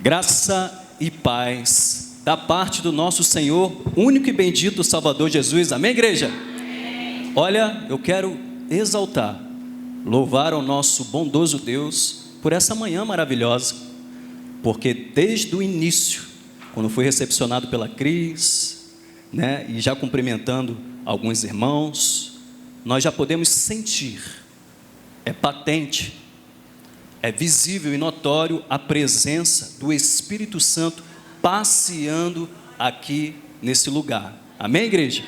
Graça e paz da parte do nosso Senhor, único e bendito Salvador Jesus. Amém, igreja? Amém. Olha, eu quero exaltar, louvar ao nosso bondoso Deus por essa manhã maravilhosa, porque desde o início, quando fui recepcionado pela Cris, e já cumprimentando alguns irmãos, nós já podemos sentir, é patente, é visível e notório a presença do Espírito Santo passeando aqui nesse lugar. Amém, igreja?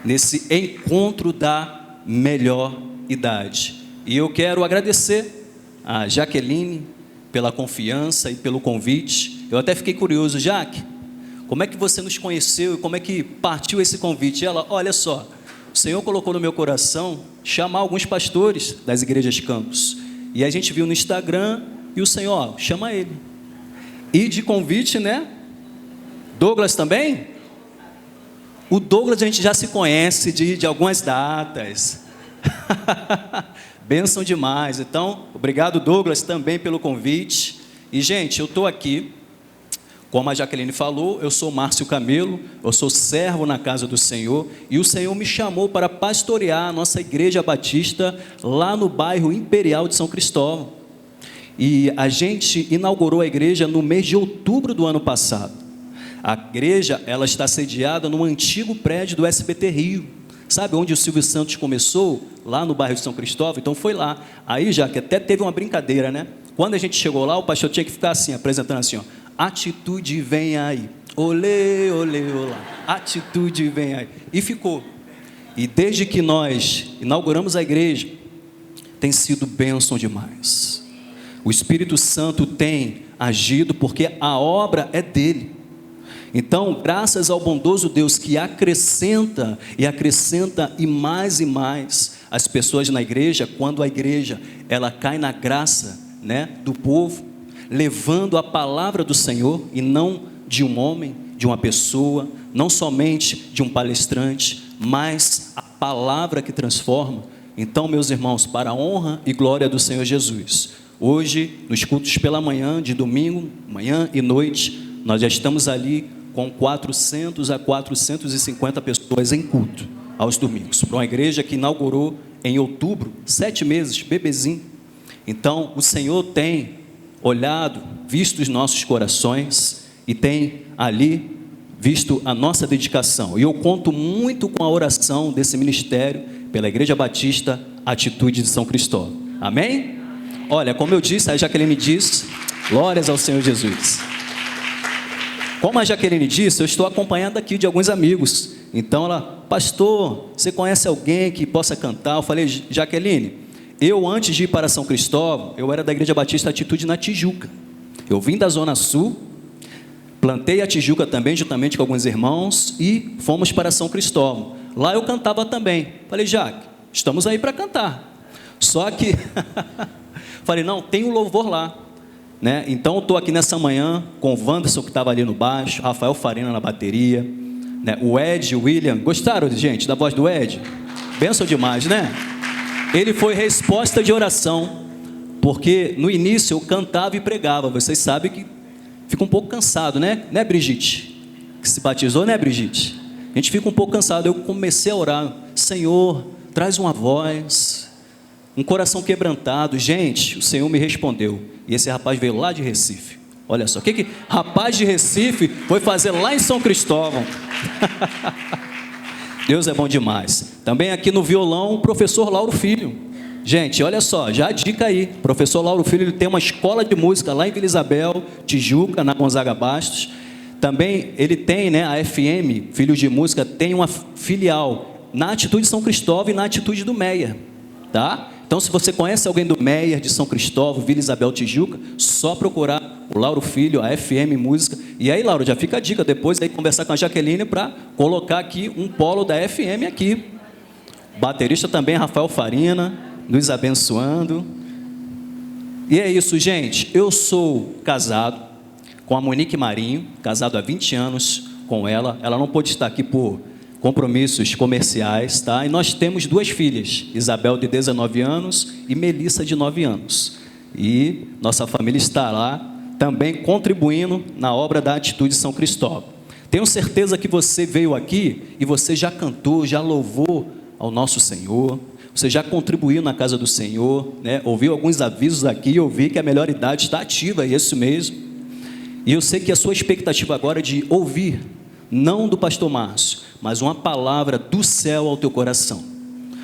Nesse encontro da melhor idade. E eu quero agradecer a Jaqueline pela confiança e pelo convite. Eu até fiquei curioso, Jaque, como é que você nos conheceu e como é que partiu esse convite? Ela, olha só, o Senhor colocou no meu coração chamar alguns pastores das igrejas campus. E a gente viu no Instagram e o Senhor, chama ele. E de convite, Douglas também? O Douglas a gente já se conhece de algumas datas. Bênção demais. Então, obrigado Douglas também pelo convite. E gente, eu estou aqui, como a Jaqueline falou, eu sou Márcio Camelo, eu sou servo na casa do Senhor, e o Senhor me chamou para pastorear a nossa igreja batista lá no bairro Imperial de São Cristóvão. E a gente inaugurou a igreja no mês de outubro do ano passado. A igreja, ela está sediada no antigo prédio do SBT Rio. Sabe onde o Silvio Santos começou? Lá no bairro de São Cristóvão. Então foi lá. Aí já que até teve uma brincadeira, Quando a gente chegou lá, o pastor tinha que ficar assim, apresentando assim, atitude vem aí, olê, olê, olá, atitude vem aí. E ficou. E desde que nós inauguramos a igreja, tem sido bênção demais. O Espírito Santo tem agido porque a obra é dele. Então, graças ao bondoso Deus que acrescenta e mais as pessoas na igreja, quando a igreja ela cai na graça, do povo, levando a palavra do Senhor e não de um homem, de uma pessoa, não somente de um palestrante, mas a palavra que transforma. Então, meus irmãos, para a honra e glória do Senhor Jesus, hoje, nos cultos pela manhã, de domingo, manhã e noite, nós já estamos ali com 400 a 450 pessoas em culto, aos domingos, para uma igreja que inaugurou em outubro, 7 meses, bebezinho. Então, o Senhor tem olhado, visto os nossos corações e tem ali visto a nossa dedicação. E eu conto muito com a oração desse ministério pela Igreja Batista Atitude de São Cristóvão. Amém? Olha, como eu disse, a Jaqueline disse, glórias ao Senhor Jesus. Como a Jaqueline disse, eu estou acompanhado aqui de alguns amigos. Então ela, pastor, você conhece alguém que possa cantar? Eu falei, Jaqueline, eu antes de ir para São Cristóvão, eu era da Igreja Batista Atitude na Tijuca. Eu vim da Zona Sul, plantei a Tijuca também, juntamente com alguns irmãos, e fomos para São Cristóvão. Lá eu cantava também. Falei, Jaque, estamos aí para cantar. Só que, falei, não, tem um louvor lá. Então eu estou aqui nessa manhã com o Wanderson que estava ali no baixo, Rafael Farina na bateria, o Ed, o William. Gostaram, gente, da voz do Ed? Benção demais, Ele foi resposta de oração, porque no início eu cantava e pregava. Vocês sabem que fica um pouco cansado, né Brigitte? Que se batizou, Brigitte? A gente fica um pouco cansado. Eu comecei a orar, Senhor, traz uma voz, um coração quebrantado. Gente, o Senhor me respondeu. E esse rapaz veio lá de Recife. Olha só, o que rapaz de Recife foi fazer lá em São Cristóvão? Deus é bom demais. Também aqui no violão, o professor Lauro Filho. Gente, olha só, já a dica aí. O professor Lauro Filho, ele tem uma escola de música lá em Vila Isabel, Tijuca, na Gonzaga Bastos. Também ele tem, a FM, Filhos de Música, tem uma filial na Atitude São Cristóvão e na Atitude do Meia, tá? Então, se você conhece alguém do Meia, de São Cristóvão, Vila Isabel, Tijuca, só procurar o Lauro Filho, a FM Música. E aí, Lauro, já fica a dica, depois aí conversar com a Jaqueline para colocar aqui um polo da FM aqui. Baterista também, Rafael Farina, nos abençoando. E é isso, gente. Eu sou casado com a Monique Marinho, casado há 20 anos com ela. Ela não pôde estar aqui por compromissos comerciais, tá? E nós temos 2 filhas, Isabel de 19 anos e Melissa de 9 anos. E nossa família está lá também contribuindo na obra da Atitude São Cristóvão. Tenho certeza que você veio aqui e você já cantou, já louvou ao nosso Senhor, você já contribuiu na casa do Senhor, né? Ouviu alguns avisos aqui, eu vi que a melhor idade está ativa, é isso mesmo. E eu sei que a sua expectativa agora é de ouvir, não do pastor Márcio, mas uma palavra do céu ao teu coração,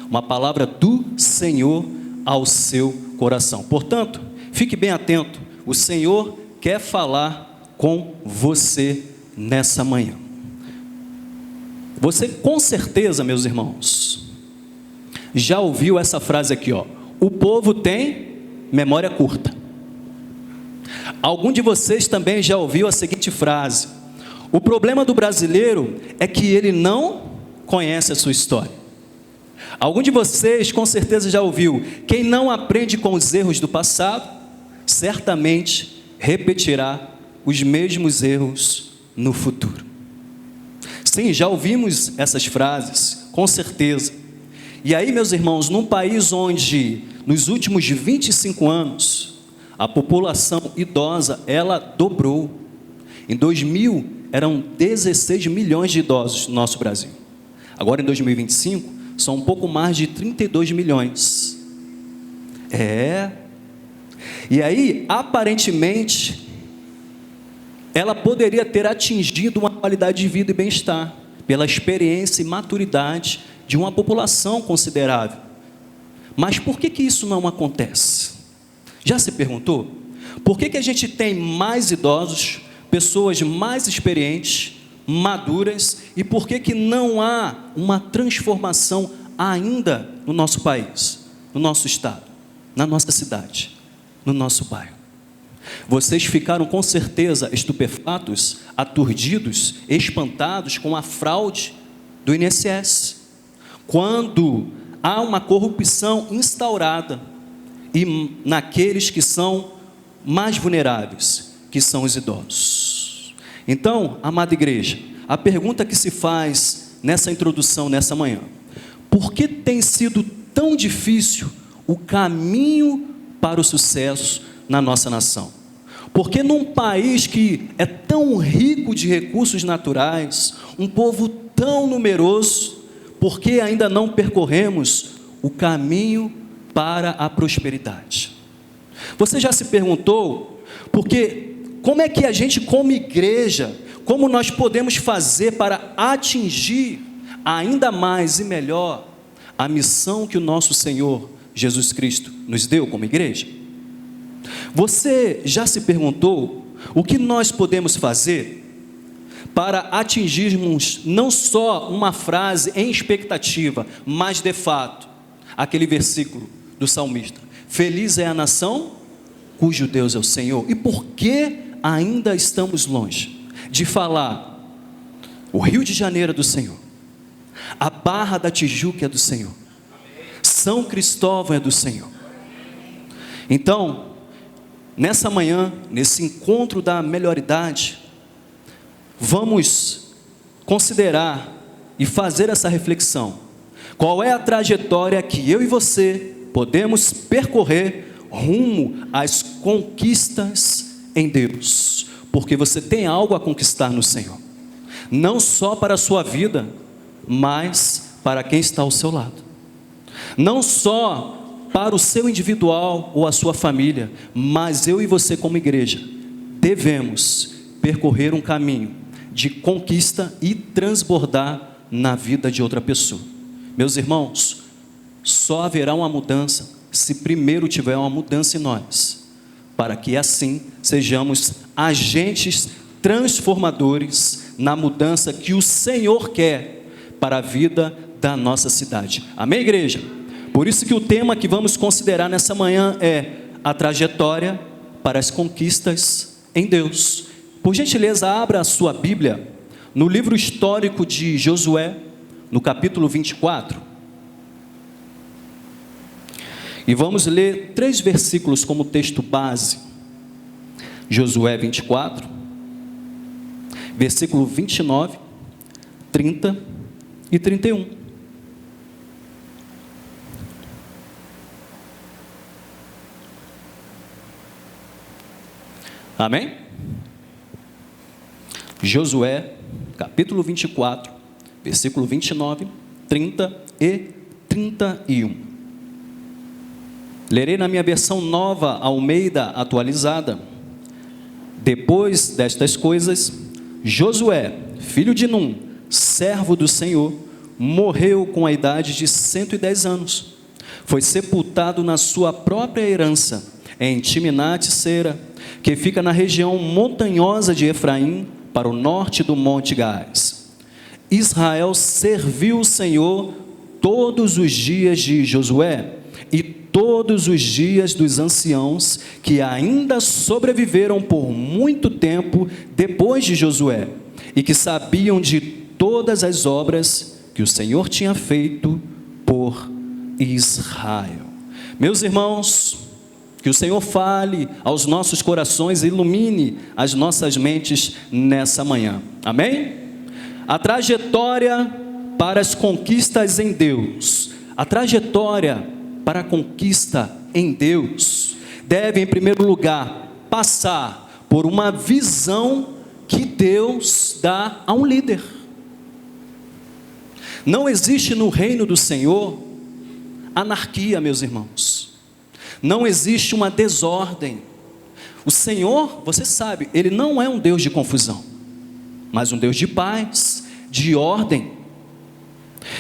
uma palavra do Senhor ao seu coração. Portanto, fique bem atento, o Senhor quer falar com você nessa manhã. Você com certeza, meus irmãos, já ouviu essa frase aqui, ó: o povo tem memória curta. Algum de vocês também já ouviu a seguinte frase: o problema do brasileiro é que ele não conhece a sua história. Algum de vocês com certeza já ouviu: quem não aprende com os erros do passado, certamente repetirá os mesmos erros no futuro. Sim, já ouvimos essas frases, com certeza. E aí, meus irmãos, num país onde nos últimos 25 anos a população idosa, ela dobrou. Em 2000 eram 16 milhões de idosos no nosso Brasil. Agora em 2025 são um pouco mais de 32 milhões. E aí, aparentemente, ela poderia ter atingido uma qualidade de vida e bem-estar, pela experiência e maturidade de uma população considerável. Mas por que isso não acontece? Já se perguntou? Por que a gente tem mais idosos, pessoas mais experientes, maduras, e por que não há uma transformação ainda no nosso país, no nosso estado, na nossa cidade, no nosso bairro? Vocês ficaram com certeza estupefatos, aturdidos, espantados com a fraude do INSS, quando há uma corrupção instaurada e naqueles que são mais vulneráveis, que são os idosos. Então, amada igreja, a pergunta que se faz nessa introdução, nessa manhã: por que tem sido tão difícil o caminho para o sucesso na nossa nação? Porque num país que é tão rico de recursos naturais, um povo tão numeroso, por que ainda não percorremos o caminho para a prosperidade? Você já se perguntou, porque como é que a gente como igreja, como nós podemos fazer para atingir ainda mais e melhor a missão que o nosso Senhor Jesus Cristo nos deu como igreja? Você já se perguntou o que nós podemos fazer para atingirmos não só uma frase em expectativa, mas de fato, aquele versículo do salmista: feliz é a nação cujo Deus é o Senhor. E por que ainda estamos longe de falar: o Rio de Janeiro é do Senhor, a Barra da Tijuca é do Senhor, São Cristóvão é do Senhor? Então, nessa manhã, nesse encontro da melhoridade, vamos considerar e fazer essa reflexão: qual é a trajetória que eu e você podemos percorrer rumo às conquistas em Deus? Porque você tem algo a conquistar no Senhor, não só para a sua vida, mas para quem está ao seu lado, não só para o seu individual ou a sua família, mas eu e você como igreja devemos percorrer um caminho de conquista e transbordar na vida de outra pessoa. Meus irmãos, só haverá uma mudança se primeiro tiver uma mudança em nós, para que assim sejamos agentes transformadores na mudança que o Senhor quer para a vida da nossa cidade. Amém, igreja? Por isso que o tema que vamos considerar nessa manhã é a trajetória para as conquistas em Deus. Por gentileza, abra a sua Bíblia no livro histórico de Josué, no capítulo 24. E vamos ler 3 versículos como texto base. Josué 24, versículo 29, 30 e 31. Amém? Josué, capítulo 24, versículo 29, 30 e 31. Lerei na minha versão nova, Almeida atualizada. Depois destas coisas, Josué, filho de Num, servo do Senhor, morreu com a idade de 110 anos. Foi sepultado na sua própria herança, em Timnat-Sera, que fica na região montanhosa de Efraim, para o norte do Monte Gás. Israel serviu o Senhor todos os dias de Josué e todos os dias dos anciãos que ainda sobreviveram por muito tempo depois de Josué e que sabiam de todas as obras que o Senhor tinha feito por Israel. Meus irmãos, que o Senhor fale aos nossos corações e ilumine as nossas mentes nessa manhã. Amém? A trajetória para as conquistas em Deus, a trajetória para a conquista em Deus, deve em primeiro lugar passar por uma visão que Deus dá a um líder. Não existe no reino do Senhor anarquia, meus irmãos. Não existe uma desordem. O Senhor, você sabe, Ele não é um Deus de confusão, mas um Deus de paz, de ordem.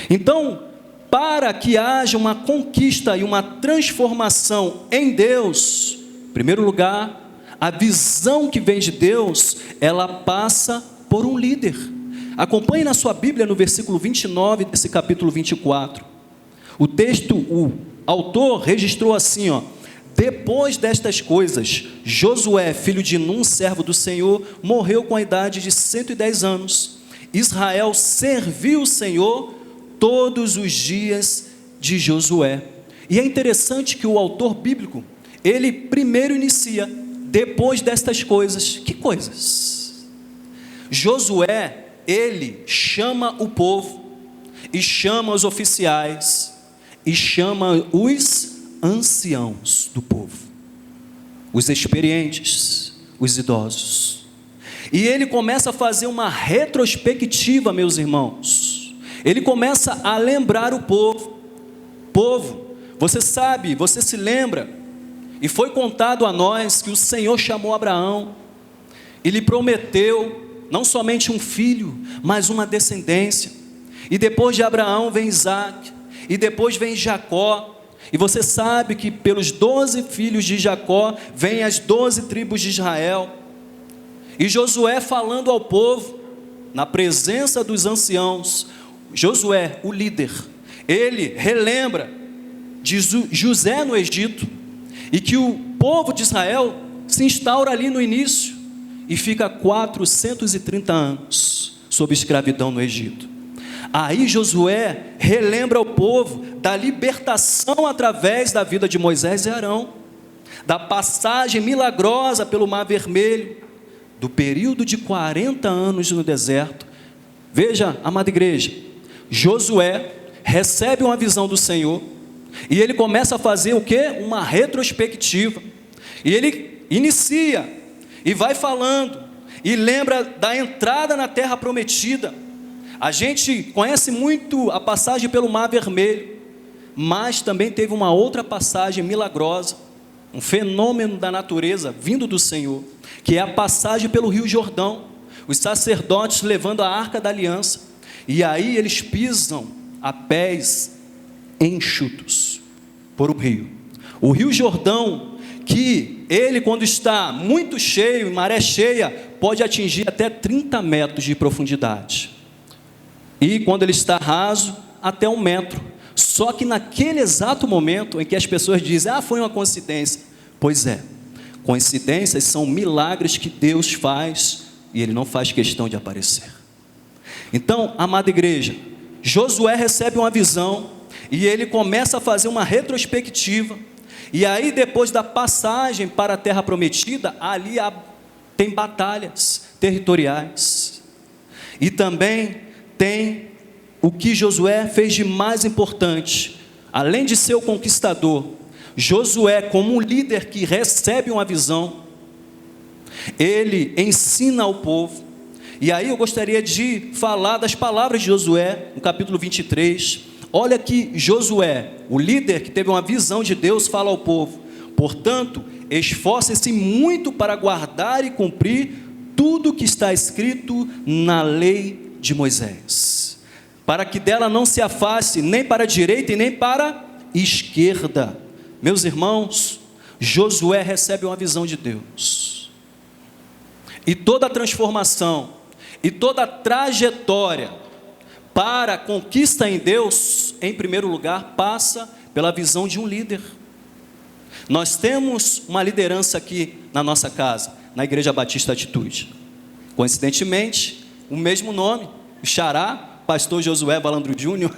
Então, para que haja uma conquista e uma transformação em Deus, em primeiro lugar, a visão que vem de Deus, ela passa por um líder. Acompanhe na sua Bíblia no versículo 29 desse capítulo 24. O texto, o autor registrou assim, depois destas coisas, Josué, filho de Num, servo do Senhor, morreu com a idade de 110 anos. Israel serviu o Senhor todos os dias de Josué. E é interessante que o autor bíblico, ele primeiro inicia, depois destas coisas. Que coisas? Josué, ele chama o povo, e chama os oficiais, e chama os anciãos do povo, os experientes, os idosos. E ele começa a fazer uma retrospectiva, meus irmãos. Ele começa a lembrar o povo. Povo, você sabe, você se lembra, e foi contado a nós que o Senhor chamou Abraão, e lhe prometeu não somente um filho, mas uma descendência. E depois de Abraão vem Isaac, e depois vem Jacó. E você sabe que pelos 12 filhos de Jacó, vêm as 12 tribos de Israel. E Josué falando ao povo, na presença dos anciãos, Josué, o líder, ele relembra de José no Egito, e que o povo de Israel se instaura ali no início, e fica 430 anos, sob escravidão no Egito. Aí Josué relembra ao povo da libertação através da vida de Moisés e Arão, da passagem milagrosa pelo Mar Vermelho, do período de 40 anos no deserto. Veja, amada igreja, Josué recebe uma visão do Senhor, e ele começa a fazer o quê? Uma retrospectiva. E ele inicia, e vai falando, e lembra da entrada na terra prometida. A gente conhece muito a passagem pelo Mar Vermelho, mas também teve uma outra passagem milagrosa, um fenômeno da natureza vindo do Senhor, que é a passagem pelo Rio Jordão, os sacerdotes levando a Arca da Aliança, e aí eles pisam a pés enxutos por um rio. O Rio Jordão, que ele, quando está muito cheio, maré cheia, pode atingir até 30 metros de profundidade. E quando ele está raso, até 1 metro. Só que naquele exato momento em que as pessoas dizem, foi uma coincidência. Pois é, coincidências são milagres que Deus faz, e Ele não faz questão de aparecer. Então, amada igreja, Josué recebe uma visão, e ele começa a fazer uma retrospectiva. E aí, depois da passagem para a terra prometida, ali tem batalhas territoriais. E também tem o que Josué fez de mais importante. Além de ser o conquistador, Josué, como um líder que recebe uma visão, ele ensina ao povo. E aí eu gostaria de falar das palavras de Josué, no capítulo 23. Olha que Josué, o líder que teve uma visão de Deus, fala ao povo: portanto, esforcem-se muito para guardar e cumprir tudo que está escrito na lei de Moisés, para que dela não se afaste nem para a direita e nem para a esquerda. Meus irmãos, Josué recebe uma visão de Deus, e toda a transformação, e toda a trajetória para a conquista em Deus, em primeiro lugar, passa pela visão de um líder. Nós temos uma liderança aqui na nossa casa, na Igreja Batista Atitude. Coincidentemente, o mesmo nome, o xará, pastor Josué Balandro Júnior.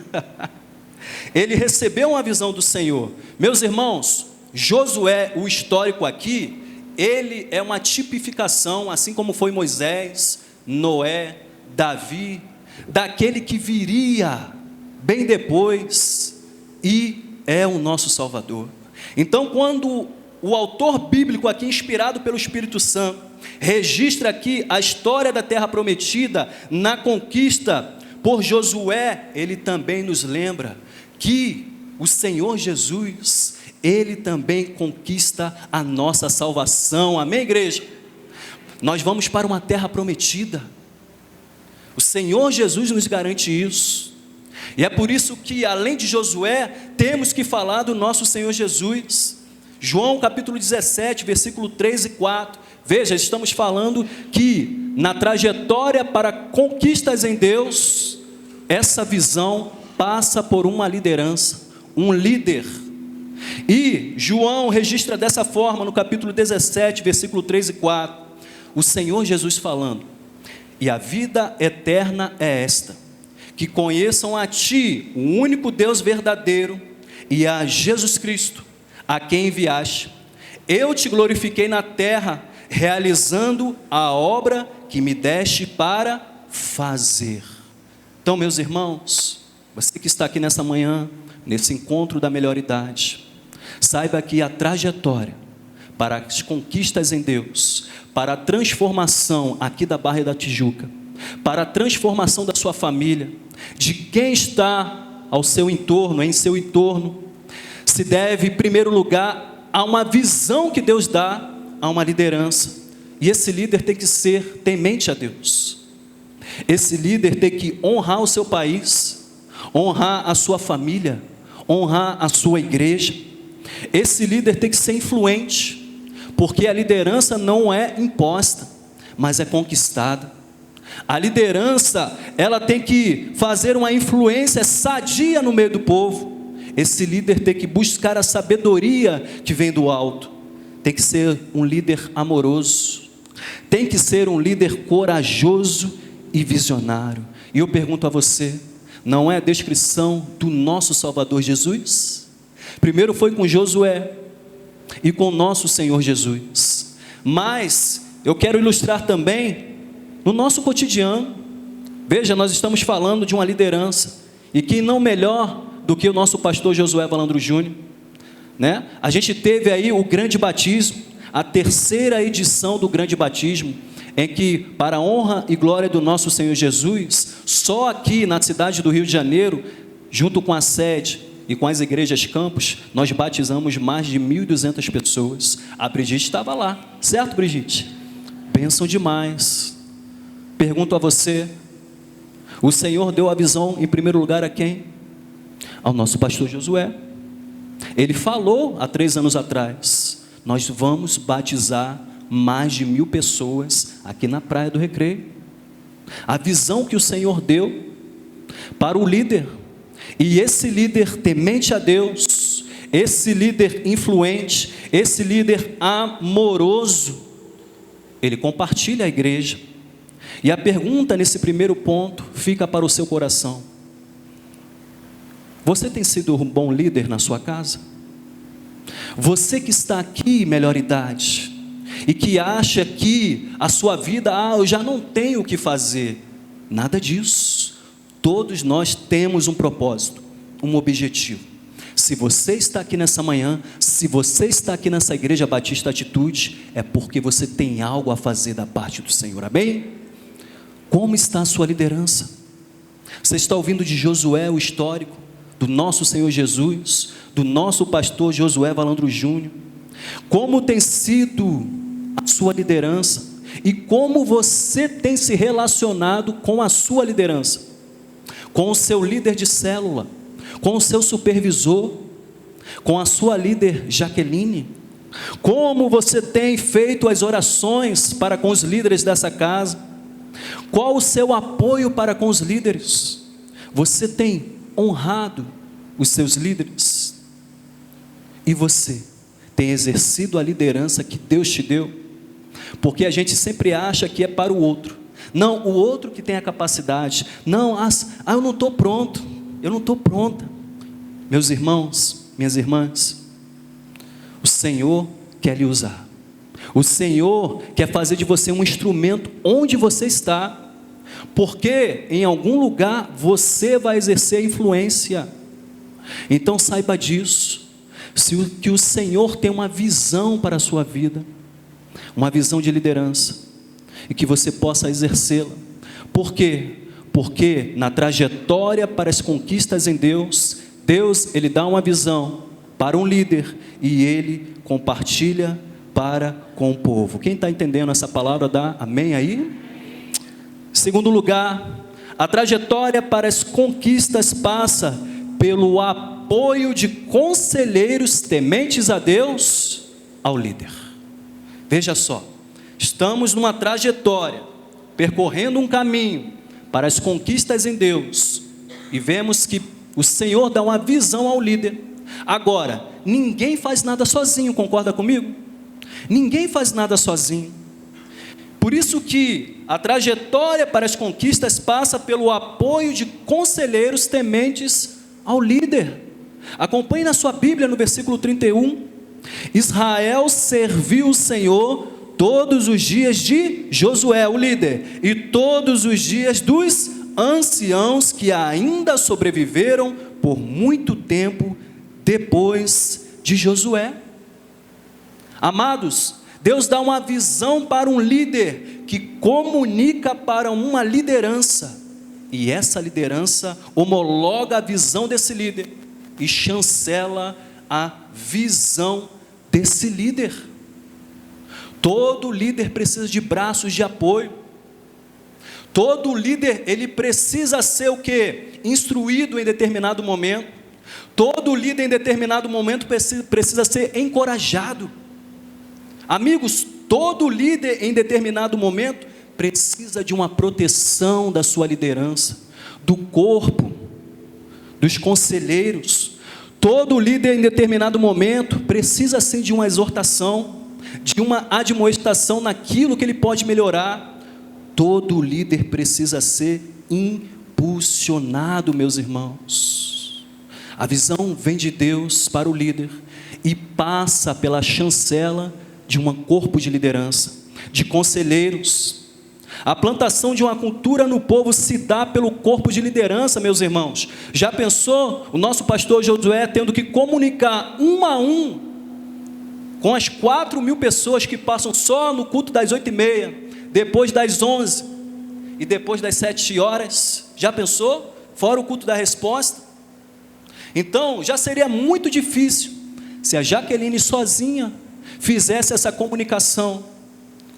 Ele recebeu uma visão do Senhor. Meus irmãos, Josué, o histórico aqui, ele é uma tipificação, assim como foi Moisés, Noé, Davi, daquele que viria bem depois e é o nosso Salvador. Então, quando o autor bíblico aqui, inspirado pelo Espírito Santo, registra aqui a história da terra prometida na conquista por Josué, ele também nos lembra que o Senhor Jesus, ele também conquista a nossa salvação. Amém, igreja? Nós vamos para uma terra prometida. O Senhor Jesus nos garante isso. E é por isso que, além de Josué, temos que falar do nosso Senhor Jesus. João capítulo 17, versículo 3 e 4. Veja, estamos falando que na trajetória para conquistas em Deus, essa visão passa por uma liderança, um líder. E João registra dessa forma no capítulo 17, versículo 3 e 4. O Senhor Jesus falando: e a vida eterna é esta, que conheçam a Ti, o único Deus verdadeiro, e a Jesus Cristo, a quem enviaste. Eu te glorifiquei na terra, realizando a obra que me deste para fazer. Então, meus irmãos, você que está aqui nessa manhã, nesse encontro da melhor idade, saiba que a trajetória para as conquistas em Deus, para a transformação aqui da Barra da Tijuca, para a transformação da sua família, de quem está ao seu entorno, em seu entorno, se deve, em primeiro lugar, a uma visão que Deus dá a uma liderança. E esse líder tem que ser temente a Deus. Esse líder tem que honrar o seu país, honrar a sua família, honrar a sua igreja. Esse líder tem que ser influente, porque a liderança não é imposta, mas é conquistada. A liderança, ela tem que fazer uma influência sadia no meio do povo. Esse líder tem que buscar a sabedoria que vem do alto. Tem que ser um líder amoroso. Tem que ser um líder corajoso e visionário. E eu pergunto a você, não é a descrição do nosso Salvador Jesus? Primeiro foi com Josué e com o nosso Senhor Jesus. Mas eu quero ilustrar também no nosso cotidiano. Veja, nós estamos falando de uma liderança, e quem não melhor do que o nosso pastor Josué Balandro Júnior, né? A gente teve aí o grande batismo, a terceira edição do grande batismo, em que, para a honra e glória do nosso Senhor Jesus, só aqui na cidade do Rio de Janeiro, junto com a sede e com as igrejas campus, nós batizamos mais de 1.200 pessoas. A Brigitte estava lá, certo, Brigitte? Bênção demais. Pergunto a você, o Senhor deu a visão em primeiro lugar a quem? Ao nosso pastor Josué. Ele falou há 3 anos atrás: nós vamos batizar mais de 1.000 pessoas aqui na Praia do Recreio. A visão que o Senhor deu para o líder, e esse líder temente a Deus, esse líder influente, esse líder amoroso, ele compartilha a igreja. E a pergunta nesse primeiro ponto fica para o seu coração: você tem sido um bom líder na sua casa? Você que está aqui, melhor idade, e que acha que a sua vida, eu já não tenho o que fazer. Nada disso. Todos nós temos um propósito, um objetivo. Se você está aqui nessa manhã, se Se você está aqui nessa igreja Batista Atitude, é porque você tem algo a fazer da parte do Senhor, amém? Como está a sua liderança? Você está ouvindo de Josué, o histórico, do nosso Senhor Jesus, do nosso pastor Josué Valandro Júnior. Como tem sido a sua liderança e como você tem se relacionado com a sua liderança, com o seu líder de célula, com o seu supervisor, com a sua líder Jaqueline. Como você tem feito as orações para com os líderes dessa casa? Qual o seu apoio para com os líderes? Você tem honrado os seus líderes? E você tem exercido a liderança que Deus te deu? Porque a gente sempre acha que é para o outro. Não, o outro que tem a capacidade. Não, eu não estou pronto, eu não estou pronta. Meus irmãos, minhas irmãs, o Senhor quer lhe usar. O Senhor quer fazer de você um instrumento onde você está, porque em algum lugar você vai exercer influência. Então saiba disso, que o Senhor tem uma visão para a sua vida, uma visão de liderança, e que você possa exercê-la. Por quê? Porque na trajetória para as conquistas em Deus, Ele dá uma visão para um líder e Ele compartilha para com o povo. Quem está entendendo essa palavra, dá amém aí? Segundo lugar, a trajetória para as conquistas passa pelo apoio de conselheiros tementes a Deus ao líder. Veja só, estamos numa trajetória, percorrendo um caminho para as conquistas em Deus, e vemos que o Senhor dá uma visão ao líder. Agora, ninguém faz nada sozinho, concorda comigo? Ninguém faz nada sozinho. Por isso que a trajetória para as conquistas passa pelo apoio de conselheiros tementes ao líder. Acompanhe na sua Bíblia no versículo 31. Israel serviu o Senhor todos os dias de Josué, o líder, e todos os dias dos anciãos que ainda sobreviveram por muito tempo depois de Josué. Amados, Deus dá uma visão para um líder que comunica para uma liderança, e essa liderança homologa a visão desse líder e chancela a visão desse líder. Todo líder precisa de braços de apoio. Todo líder, ele precisa ser o quê? Instruído em determinado momento. Todo líder em determinado momento precisa ser encorajado. Amigos, todo líder em determinado momento precisa de uma proteção da sua liderança, do corpo, dos conselheiros. Todo líder em determinado momento precisa sim de uma exortação, de uma admoestação naquilo que ele pode melhorar. Todo líder precisa ser impulsionado, meus irmãos. A visão vem de Deus para o líder e passa pela chancela de um corpo de liderança, de conselheiros. A plantação de uma cultura no povo se dá pelo corpo de liderança, meus irmãos. Já pensou o nosso pastor Josué tendo que comunicar um a um com as 4.000 pessoas que passam só no culto das 8h30, depois das 11 e depois das 7 horas? Já pensou? Fora o culto da resposta. Então já seria muito difícil se a Jaqueline sozinha fizesse essa comunicação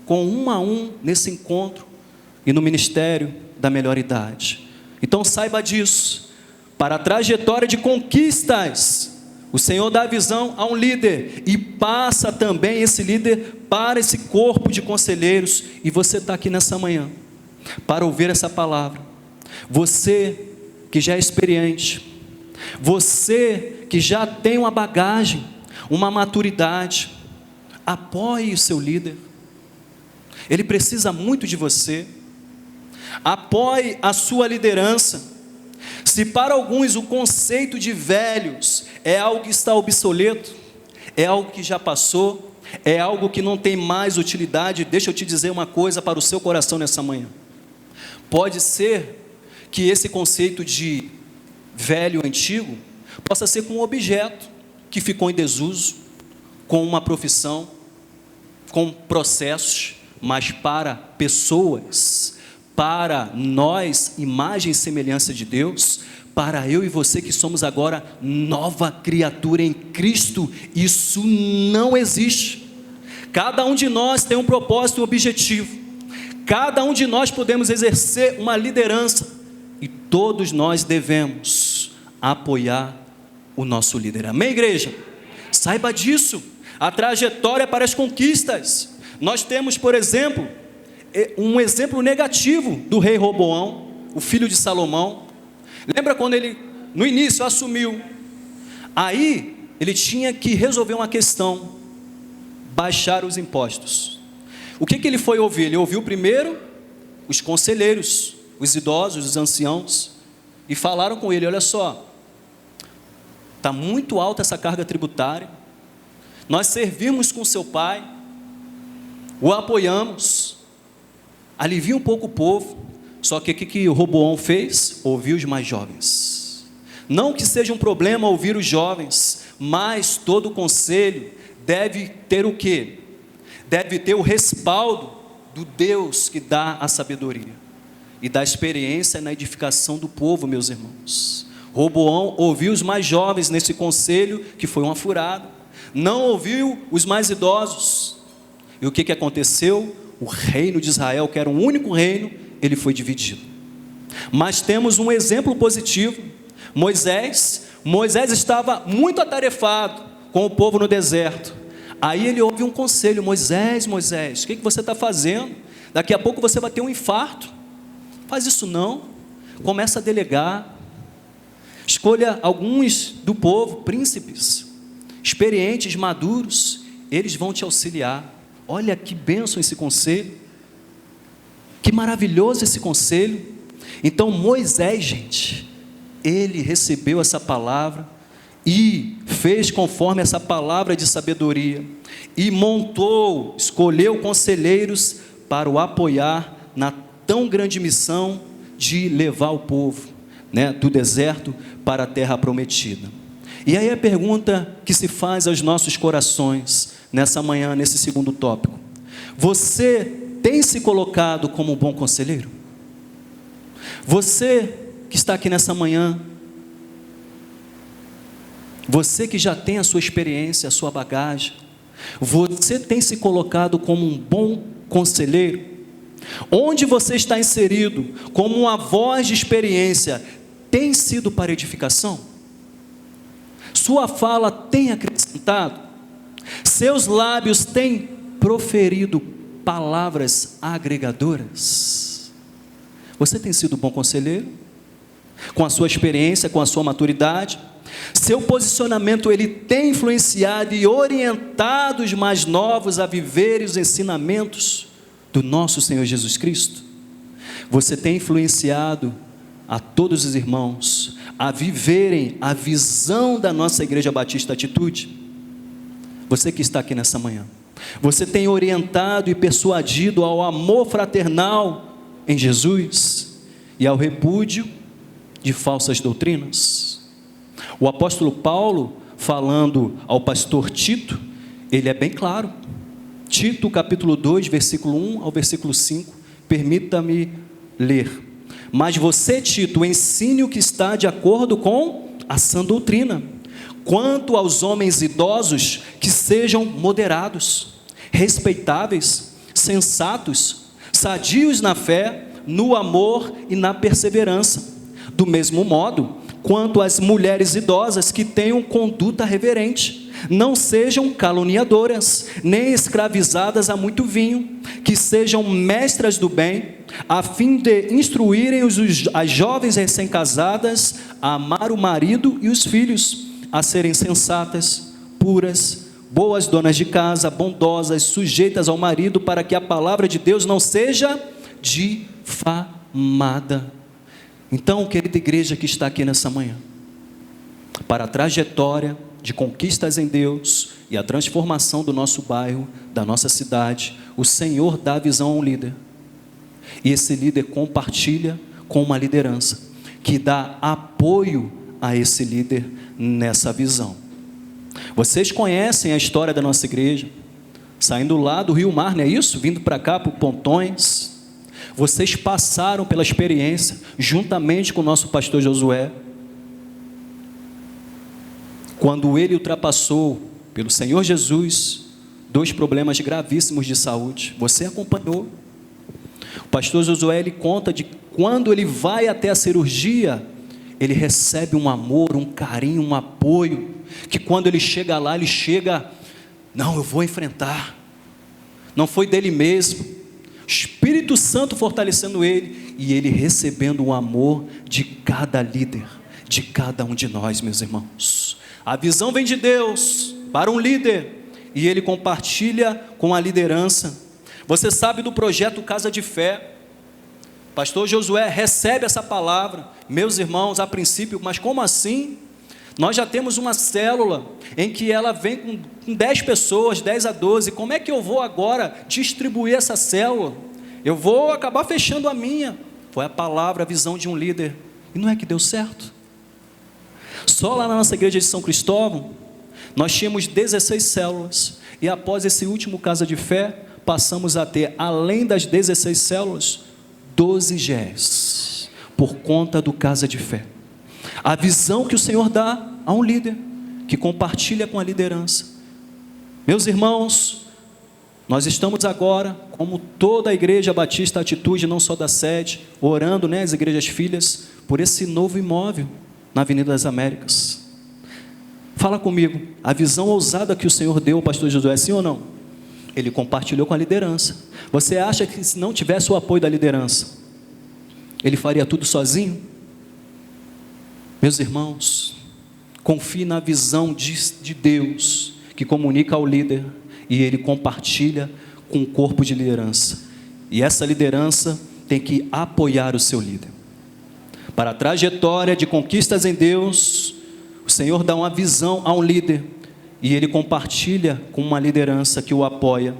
com um a um nesse encontro e no ministério da melhor idade. Então saiba disso. Para a trajetória de conquistas, o Senhor dá a visão a um líder e passa também esse líder para esse corpo de conselheiros. E você está aqui nessa manhã para ouvir essa palavra. Você que já é experiente, você que já tem uma bagagem, uma maturidade, apoie o seu líder. Ele precisa muito de você. Apoie a sua liderança. Se para alguns o conceito de velhos é algo que está obsoleto, é algo que já passou, é algo que não tem mais utilidade, deixa eu te dizer uma coisa para o seu coração nessa manhã. Pode ser que esse conceito de velho antigo possa ser com um objeto que ficou em desuso, com uma profissão, com processos, mas para pessoas, para nós, imagem e semelhança de Deus, para eu e você que somos agora nova criatura em Cristo. Isso não existe. Cada um de nós tem um propósito e um objetivo. Cada um de nós podemos exercer uma liderança e todos nós devemos apoiar o nosso líder. Amém, igreja? Saiba disso. A trajetória para as conquistas. Nós temos, por exemplo, um exemplo negativo do rei Roboão, o filho de Salomão. Lembra quando ele, no início, assumiu? Aí, ele tinha que resolver uma questão: baixar os impostos. O que ele foi ouvir? Ele ouviu primeiro os conselheiros, os idosos, os anciãos, e falaram com ele: olha só, está muito alta essa carga tributária, nós servimos com seu pai, o apoiamos, alivia um pouco o povo. Só que o que o Roboão fez? Ouviu os mais jovens. Não que seja um problema ouvir os jovens, mas todo conselho deve ter o quê? Deve ter o respaldo do Deus que dá a sabedoria e da experiência na edificação do povo, meus irmãos. Roboão ouviu os mais jovens nesse conselho, que foi uma furada. Não ouviu os mais idosos. E o que aconteceu? O reino de Israel, que era um único reino, ele foi dividido. Mas temos um exemplo positivo. Moisés estava muito atarefado com o povo no deserto. Aí ele ouve um conselho: Moisés, o que você está fazendo? Daqui a pouco você vai ter um infarto. Faz isso não. Começa a delegar. Escolha alguns do povo, príncipes, experientes, maduros. Eles vão te auxiliar. Olha que bênção esse conselho. Que maravilhoso esse conselho. Então Moisés, gente, ele recebeu essa palavra e fez conforme essa palavra de sabedoria, e escolheu conselheiros para o apoiar na tão grande missão de levar o povo, do deserto para a terra prometida. E aí a pergunta que se faz aos nossos corações nessa manhã, nesse segundo tópico: você tem se colocado como um bom conselheiro? Você que está aqui nessa manhã, você que já tem a sua experiência, a sua bagagem, você tem se colocado como um bom conselheiro? Onde você está inserido como uma voz de experiência, tem sido para edificação? Sua fala tem acrescentado? Seus lábios têm proferido palavras agregadoras? Você tem sido um bom conselheiro? Com a sua experiência, com a sua maturidade? Seu posicionamento, ele tem influenciado e orientado os mais novos a viverem os ensinamentos do nosso Senhor Jesus Cristo? Você tem influenciado a todos os irmãos a viverem a visão da nossa Igreja Batista Atitude? Você que está aqui nessa manhã, você tem orientado e persuadido ao amor fraternal em Jesus e ao repúdio de falsas doutrinas? O apóstolo Paulo, falando ao pastor Tito, ele é bem claro. Tito capítulo 2, versículo 1 ao versículo 5, permita-me ler: mas você, Tito, ensine o que está de acordo com a sã doutrina. Quanto aos homens idosos, que sejam moderados, respeitáveis, sensatos, sadios na fé, no amor e na perseverança. Do mesmo modo, quanto às mulheres idosas, que tenham conduta reverente, não sejam caluniadoras, nem escravizadas a muito vinho, que sejam mestras do bem, a fim de instruírem as jovens recém-casadas a amar o marido e os filhos, a serem sensatas, puras, boas donas de casa, bondosas, sujeitas ao marido, para que a palavra de Deus não seja difamada. Então, querida igreja que está aqui nessa manhã, para a trajetória de conquistas em Deus e a transformação do nosso bairro, da nossa cidade, o Senhor dá visão a um líder, e esse líder compartilha com uma liderança que dá apoio a esse líder nessa visão. Vocês conhecem a história da nossa igreja, saindo lá do Rio Mar, não é isso? Vindo para cá, para Pontões. Vocês passaram pela experiência, juntamente com o nosso pastor Josué, quando ele ultrapassou, pelo Senhor Jesus, 2 problemas gravíssimos de saúde. Você acompanhou. O pastor Josué, ele conta de quando ele vai até a cirurgia, ele recebe um amor, um carinho, um apoio, que quando ele chega lá, ele chega, não, eu vou enfrentar. Não foi dele mesmo. Espírito Santo fortalecendo ele, e ele recebendo o amor de cada líder, de cada um de nós, meus irmãos. A visão vem de Deus para um líder, e ele compartilha com a liderança. Você sabe do projeto Casa de Fé. Pastor Josué recebe essa palavra, meus irmãos, a princípio, mas como assim? Nós já temos uma célula em que ela vem com 10 pessoas, 10 a 12, como é que eu vou agora distribuir essa célula? Eu vou acabar fechando a minha. Foi a palavra, a visão de um líder, e não é que deu certo? Só lá na nossa igreja de São Cristóvão, nós tínhamos 16 células, e após esse último Casa de Fé, passamos a ter, além das 16 células, 12 GEs, por conta do Casa de Fé. A visão que o Senhor dá a um líder, que compartilha com a liderança. Meus irmãos, nós estamos agora, como toda a Igreja Batista Atitude, não só da sede, orando, as igrejas filhas, por esse novo imóvel, na Avenida das Américas. Fala comigo, a visão ousada que o Senhor deu ao pastor Josué, sim ou não? Ele compartilhou com a liderança. Você acha que se não tivesse o apoio da liderança, ele faria tudo sozinho? Meus irmãos, confie na visão de Deus, que comunica ao líder, e ele compartilha com o corpo de liderança. E essa liderança tem que apoiar o seu líder. Para a trajetória de conquistas em Deus, o Senhor dá uma visão a um líder, e ele compartilha com uma liderança que o apoia.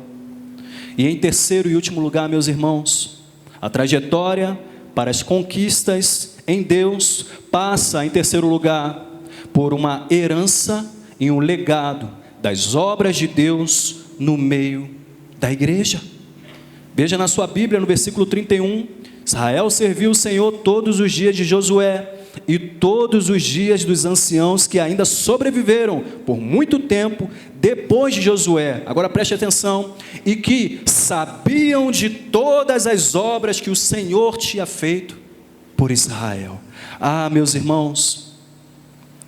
E em terceiro e último lugar, meus irmãos, a trajetória para as conquistas em Deus passa, em terceiro lugar, por uma herança e um legado das obras de Deus no meio da igreja. Veja na sua Bíblia, no versículo 31, Israel serviu o Senhor todos os dias de Josué e todos os dias dos anciãos que ainda sobreviveram por muito tempo depois de Josué. Agora preste atenção. E que sabiam de todas as obras que o Senhor tinha feito por Israel. Ah, meus irmãos,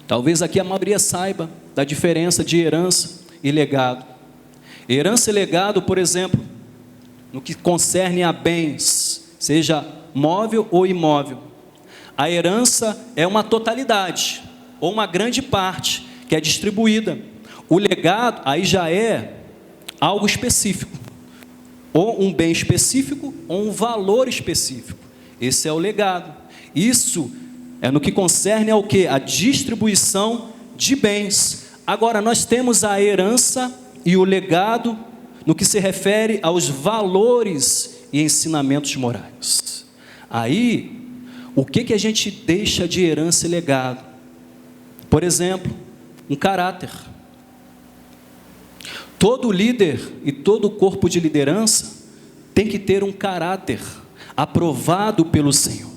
talvez aqui a maioria saiba da diferença de herança e legado. Herança e legado, por exemplo, no que concerne a bens, seja móvel ou imóvel. A herança é uma totalidade, ou uma grande parte, que é distribuída. O legado, aí já é algo específico, ou um bem específico, ou um valor específico. Esse é o legado. Isso é no que concerne ao quê? A distribuição de bens. Agora, nós temos a herança e o legado no que se refere aos valores e ensinamentos morais. Aí, o que a gente deixa de herança e legado? Por exemplo, um caráter. Todo líder e todo corpo de liderança tem que ter um caráter aprovado pelo Senhor.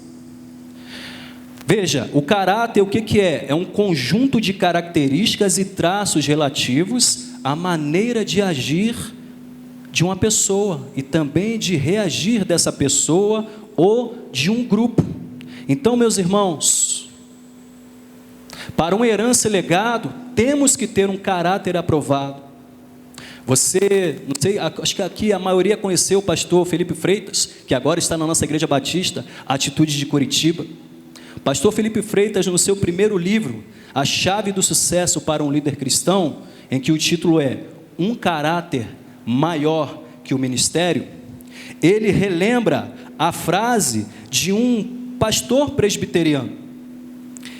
Veja, o caráter, o que é? É um conjunto de características e traços relativos à maneira de agir de uma pessoa e também de reagir dessa pessoa ou de um grupo. Então, meus irmãos, para uma herança e legado, temos que ter um caráter aprovado. Você, não sei, acho que aqui a maioria conheceu o pastor Felipe Freitas, que agora está na nossa igreja batista, Atitude de Curitiba. Pastor Felipe Freitas, no seu primeiro livro, A Chave do Sucesso para um Líder Cristão, em que o título é Um Caráter Maior que o Ministério, ele relembra a frase de um pastor presbiteriano.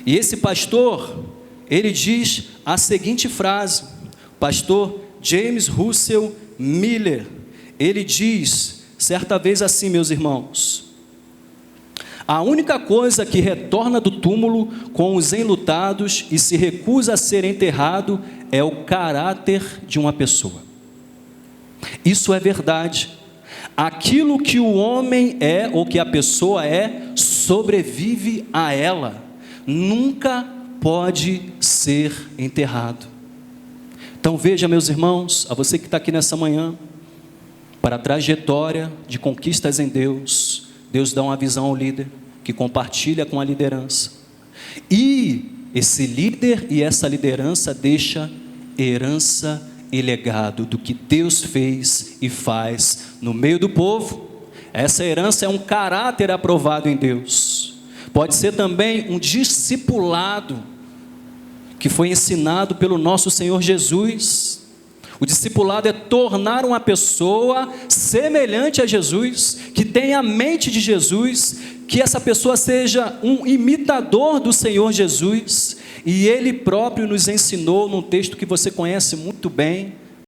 E esse pastor, ele diz a seguinte frase, pastor James Russell Miller, ele diz, certa vez assim, meus irmãos: A única coisa que retorna do túmulo com os enlutados e se recusa a ser enterrado é o caráter de uma pessoa. Isso é verdade. Aquilo que o homem é ou que a pessoa é, sobrevive a ela. Nunca pode ser enterrado. Então veja, meus irmãos, a você que está aqui nessa manhã, para a trajetória de conquistas em Deus, Deus dá uma visão ao líder, que compartilha com a liderança. E esse líder e essa liderança deixa herança e legado do que Deus fez e faz no meio do povo. Essa herança é um caráter aprovado em Deus. Pode ser também um discipulado que foi ensinado pelo nosso Senhor Jesus. O discipulado é tornar uma pessoa semelhante a Jesus, que tenha a mente de Jesus, que essa pessoa seja um imitador do Senhor Jesus. E Ele próprio nos ensinou num texto que você conhece muito bem,